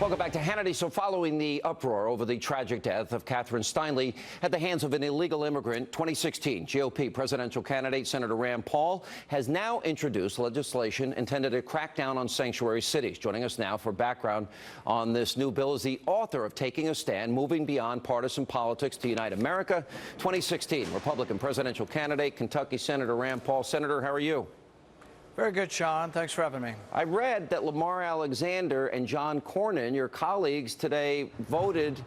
Welcome back to Hannity. So following the uproar over the tragic death of Catherine Steinle at the hands of an illegal immigrant, 2016 GOP presidential candidate Senator Rand Paul has now introduced legislation intended to crack down on sanctuary cities. Joining us now for background on this new bill is the author of Taking a Stand, Moving Beyond Partisan Politics to Unite America, 2016 Republican presidential candidate, Kentucky Senator Rand Paul. Senator, how are you? Very good, Sean. Thanks for having me. I read that Lamar Alexander and John Cornyn, your colleagues, today voted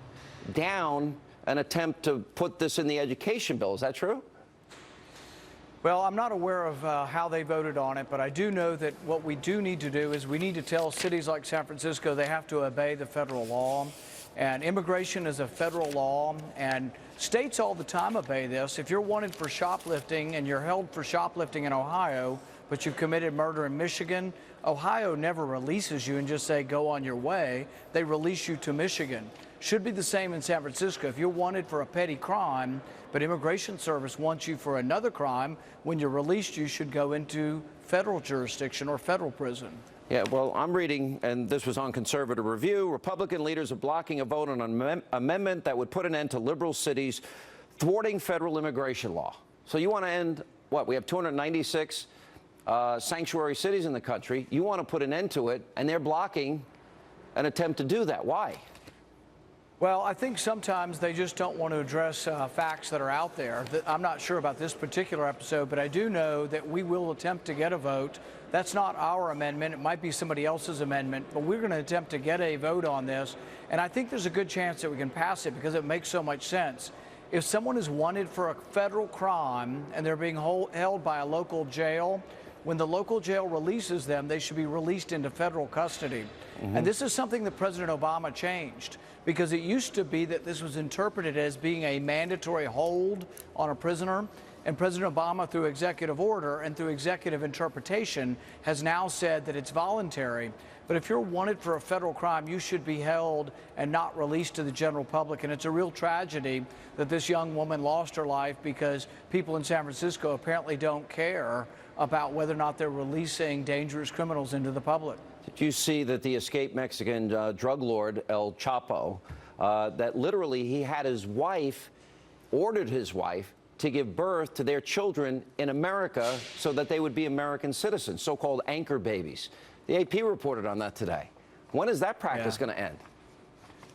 down an attempt to put this in the education bill. Is that true? Well, I'm not aware of how they voted on it, but I do know that what we do need to do is we need to tell cities like San Francisco they have to obey the federal law. And immigration is a federal law, and states all the time obey this. If you're wanted for shoplifting and you're held for shoplifting in Ohio, but you've committed murder in Michigan, Ohio never releases you and just say, go on your way. They release you to Michigan. Should be the same in San Francisco. If you're wanted for a petty crime, but Immigration Service wants you for another crime, when you're released, you should go into federal jurisdiction or federal prison. Yeah, well, I'm reading, and this was on Conservative Review, Republican leaders are blocking a vote on an amendment that would put an end to liberal cities thwarting federal immigration law. So you want to end, what, we have 296 sanctuary cities in the country. You want to put an end to it, and they're blocking an attempt to do that. Why? Well, I think sometimes they just don't want to address facts that are out there. I'm not sure about this particular episode, but I do know that we will attempt to get a vote. That's not our amendment. It might be somebody else's amendment, but we're going to attempt to get a vote on this. And I think there's a good chance that we can pass it because it makes so much sense. If someone is wanted for a federal crime and they're being held by a local jail, when the local jail releases them, they should be released into federal custody. And this is something that President Obama changed, because it used to be that this was interpreted as being a mandatory hold on a prisoner. And President Obama, through executive order and through executive interpretation, has now said that it's voluntary. But if you're wanted for a federal crime, you should be held and not released to the general public. And it's a real tragedy that this young woman lost her life because people in San Francisco apparently don't care about whether or not they're releasing dangerous criminals into the public. Did you see that the escaped Mexican drug lord El Chapo, that literally he had his wife, ordered his wife to give birth to their children in America so that they would be American citizens, so-called anchor babies? The AP reported on that today. When is that practice going to end?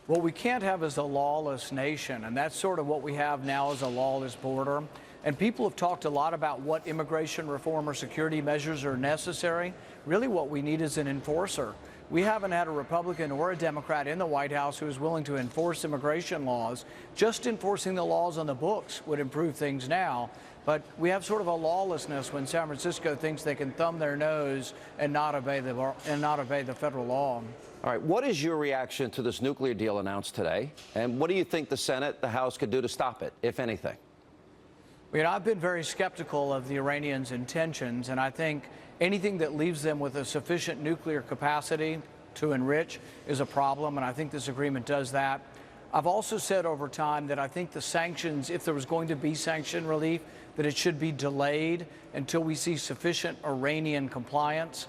What we can't have is a lawless nation, and that's sort of what we have now is a lawless border. And people have talked a lot about what immigration reform or security measures are necessary. Really what we need is an enforcer. We haven't had a Republican or a Democrat in the White House who is willing to enforce immigration laws. Just enforcing the laws on the books would improve things now. But we have sort of a lawlessness when San Francisco thinks they can thumb their nose and not obey the federal law. All right, what is your reaction to this nuclear deal announced today? And what do you think the Senate, the House could do to stop it, if anything? You know, I've been very skeptical of the Iranians' intentions, and I think anything that leaves them with a sufficient nuclear capacity to enrich is a problem, and I think this agreement does that. I've also said over time that I think the sanctions, if there was going to be sanction relief, that it should be delayed until we see sufficient Iranian compliance.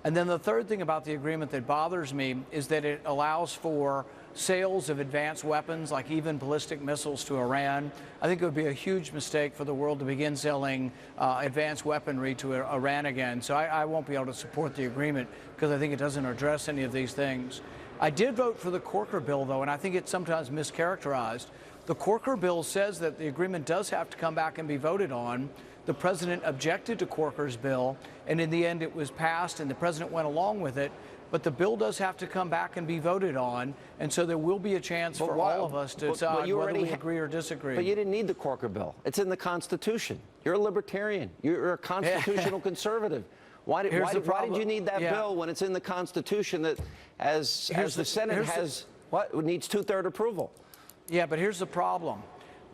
And then the third thing about the agreement that bothers me is that it allows for sales of advanced weapons, like even ballistic missiles, to Iran. I think it would be a huge mistake for the world to begin selling advanced weaponry to Iran again. So I won't be able to support the agreement because I think it doesn't address any of these things. I did vote for the Corker bill, though, and I think it's sometimes mischaracterized. The Corker bill says that the agreement does have to come back and be voted on. The president objected to Corker's bill, and in the end it was passed, and the president went along with it. But the bill does have to come back and be voted on, and so there will be a chance for all of us to decide whether we agree or disagree. But you didn't need the Corker bill. It's in the Constitution. You're a libertarian. You're a constitutional conservative. Why did you need that bill when it's in the Constitution that, as the Senate has, needs two-thirds approval? Yeah, but here's the problem.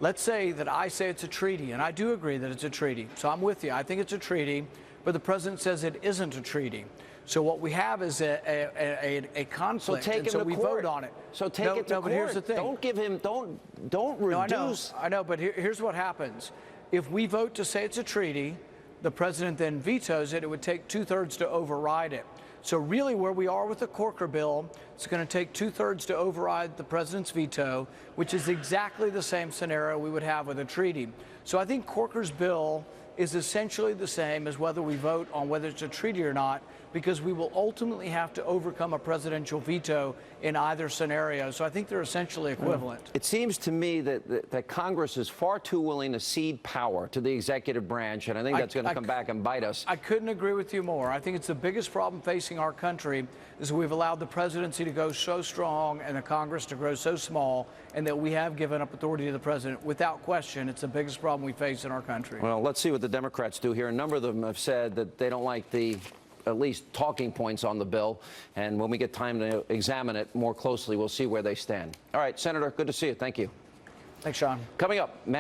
Let's say that I say it's a treaty, and I do agree that it's a treaty. So I'm with you. I think it's a treaty, but the president says it isn't a treaty. So what we have is a conflict, so take him to we court. vote on it. So take it to court. But here's the thing. Don't give him, don't reduce. I know, but here's what happens. If we vote to say it's a treaty, the president then vetoes it, it would take two-thirds to override it. So really where we are with the Corker bill, it's going to take 2/3 to override the president's veto, which is exactly the same scenario we would have with a treaty. So I think Corker's bill is essentially the same as whether we vote on whether it's a treaty or not, because we will ultimately have to overcome a presidential veto in either scenario. So I think they're essentially equivalent. It seems to me that Congress is far too willing to cede power to the executive branch, and I think that's going to come back and bite us. I couldn't agree with you more. I think it's the biggest problem facing our country is we've allowed the presidency to go so strong and the Congress to grow so small, and that we have given up authority to the president. Without question, it's the biggest problem we face in our country. Well, let's see what the Democrats do here. A number of them have said that they don't like the at least talking points on the bill, and when we get time to examine it more closely, we'll see where they stand. All right, Senator, good to see you. Thank you. Thanks, Sean. Coming up.